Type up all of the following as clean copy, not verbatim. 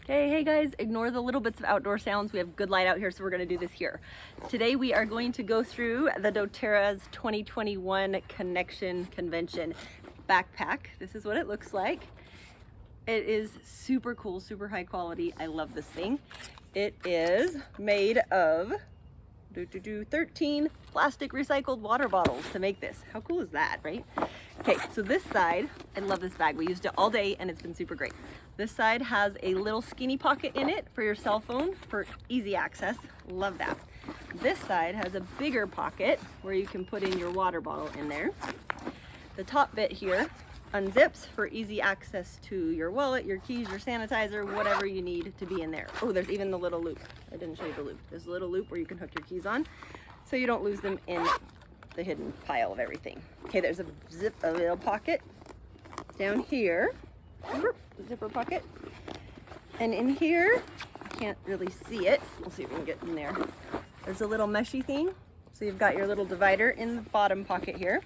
Okay, hey guys, ignore the little bits of outdoor sounds. We have good light out here, so we're gonna do this here. Today we are going to go through the doTERRA's 2021 Connection Convention backpack. This is what it looks like. It is super cool, super high quality. I love this thing. It is made of 13 plastic recycled water bottles to make this. How cool is that, right? Okay, so this side, I love this bag. We used it all day and it's been super great. This side has a little skinny pocket in it for your cell phone for easy access. Love that. This side has a bigger pocket where you can put in your water bottle in there. The top bit here unzips for easy access to your wallet, your keys, your sanitizer, whatever you need to be in there. Oh, there's even the little loop. I didn't show you the loop. There's a little loop where you can hook your keys on so you don't lose them in the hidden pile of everything. Okay, there's a little pocket down here, zipper pocket. And in here, I can't really see it. We'll see if we can get in there. There's a little meshy thing. So you've got your little divider in the bottom pocket here,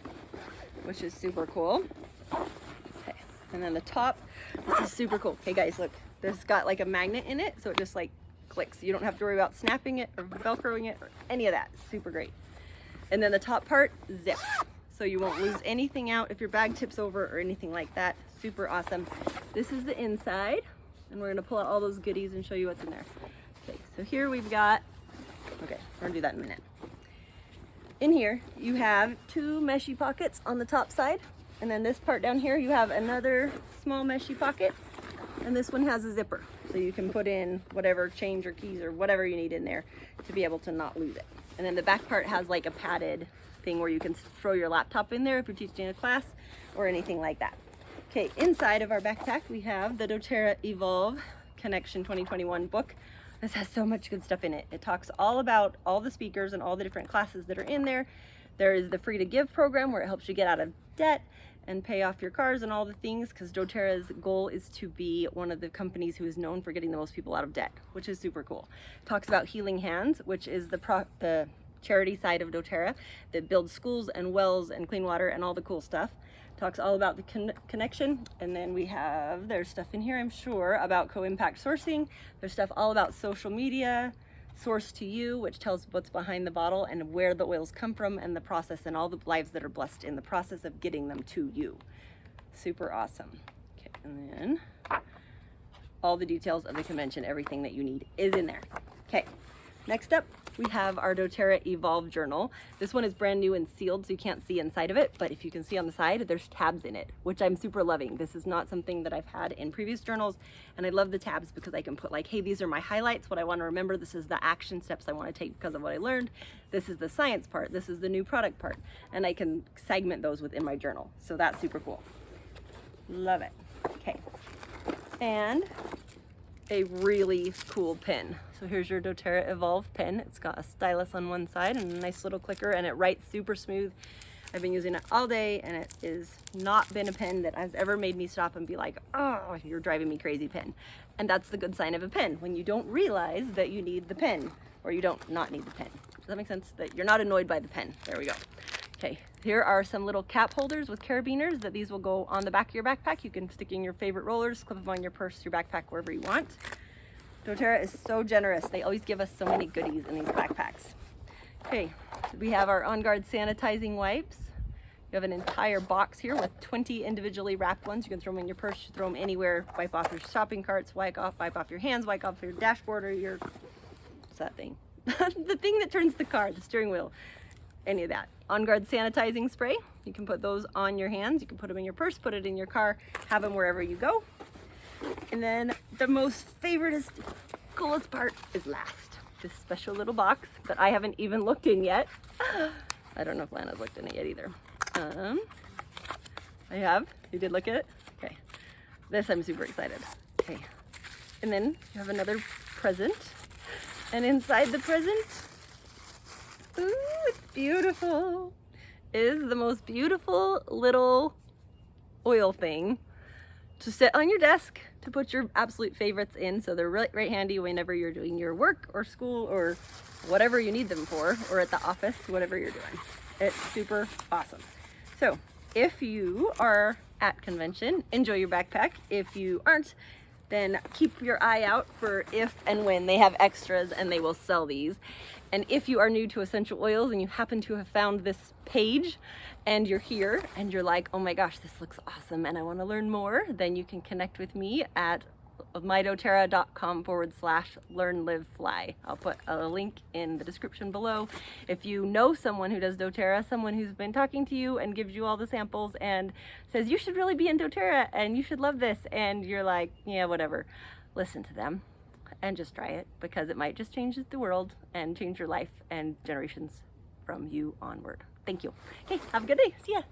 which is super cool. Okay, and then the top, this is super cool. Okay guys, look, this got like a magnet in it, so it just like clicks. You don't have to worry about snapping it or velcroing it or any of that. Super great. And then the top part zips, so you won't lose anything out if your bag tips over or anything like that. Super awesome. This is the inside, and we're gonna pull out all those goodies and show you what's in there. Okay, so here we've got, okay, we're gonna do that in a minute. In here, you have two meshy pockets on the top side, and then this part down here, you have another small meshy pocket, and this one has a zipper, so you can put in whatever, change or keys or whatever you need in there to be able to not lose it. And then the back part has like a padded thing where you can throw your laptop in there if you're teaching a class or anything like that. Okay, inside of our backpack, we have the doTERRA Evolve Connection 2021 book. This has so much good stuff in it. It talks all about all the speakers and all the different classes that are in there. There is the Free to Give program where it helps you get out of debt and pay off your cars and all the things, because doTERRA's goal is to be one of the companies who is known for getting the most people out of debt, which is super cool. It talks about Healing Hands, which is the charity side of doTERRA that builds schools and wells and clean water and all the cool stuff. Talks all about the connection, and then there's stuff in here, I'm sure, about co-impact sourcing. There's stuff all about social media, Source to You, which tells what's behind the bottle and where the oils come from and the process and all the lives that are blessed in the process of getting them to you. Super awesome. Okay, and then all the details of the convention, everything that you need is in there. Okay, next up, we have our doTERRA Evolve journal. This one is brand new and sealed, so you can't see inside of it, but if you can see on the side, there's tabs in it, which I'm super loving. This is not something that I've had in previous journals, and I love the tabs because I can put like, hey, these are my highlights, what I want to remember. This is the action steps I want to take because of what I learned. This is the science part. This is the new product part, and I can segment those within my journal. So that's super cool. Love it. Okay, and a really cool pen. So here's your doTERRA Evolve pen. It's got a stylus on one side and a nice little clicker, and it writes super smooth. I've been using it all day, and it has not been a pen that has ever made me stop and be like, oh, you're driving me crazy, pen. And that's the good sign of a pen, when you don't realize that you need the pen, or you don't not need the pen. Does that make sense? That you're not annoyed by the pen. There we go. Okay, here are some little cap holders with carabiners that these will go on the back of your backpack. You can stick in your favorite rollers, clip them on your purse, your backpack, wherever you want. doTERRA is so generous. They always give us so many goodies in these backpacks. Okay, we have our On Guard sanitizing wipes. You have an entire box here with 20 individually wrapped ones. You can throw them in your purse, throw them anywhere, wipe off your shopping carts, wipe off your hands, wipe off your dashboard or your, what's that thing? The thing that turns the car, the steering wheel, any of that. On Guard sanitizing spray. You can put those on your hands. You can put them in your purse, put it in your car, have them wherever you go. And then the most favoriteest, coolest part is last. This special little box that I haven't even looked in yet. I don't know if Lana's looked in it yet either. I have. You did look at it? Okay. This I'm super excited. Okay. And then you have another present. And inside the present, ooh, it's beautiful, is the most beautiful little oil thing to sit on your desk to put your absolute favorites in, so they're right handy whenever you're doing your work or school or whatever you need them for, or at the office, whatever you're doing. It's super awesome. So if you are at convention, enjoy your backpack. If you aren't, then keep your eye out for if and when they have extras, and they will sell these. And if you are new to essential oils and you happen to have found this page and you're here and you're like, oh my gosh, this looks awesome and I want to learn more, then you can connect with me at mydoterra.com/learn-live-fly. I'll put a link in the description below. If you know someone who does doTERRA, someone who's been talking to you and gives you all the samples and says you should really be in doTERRA and you should love this, and you're like, yeah, whatever, listen to them and just try it, because it might just change the world and change your life and generations from you onward. Thank you. Okay, have a good day. See ya.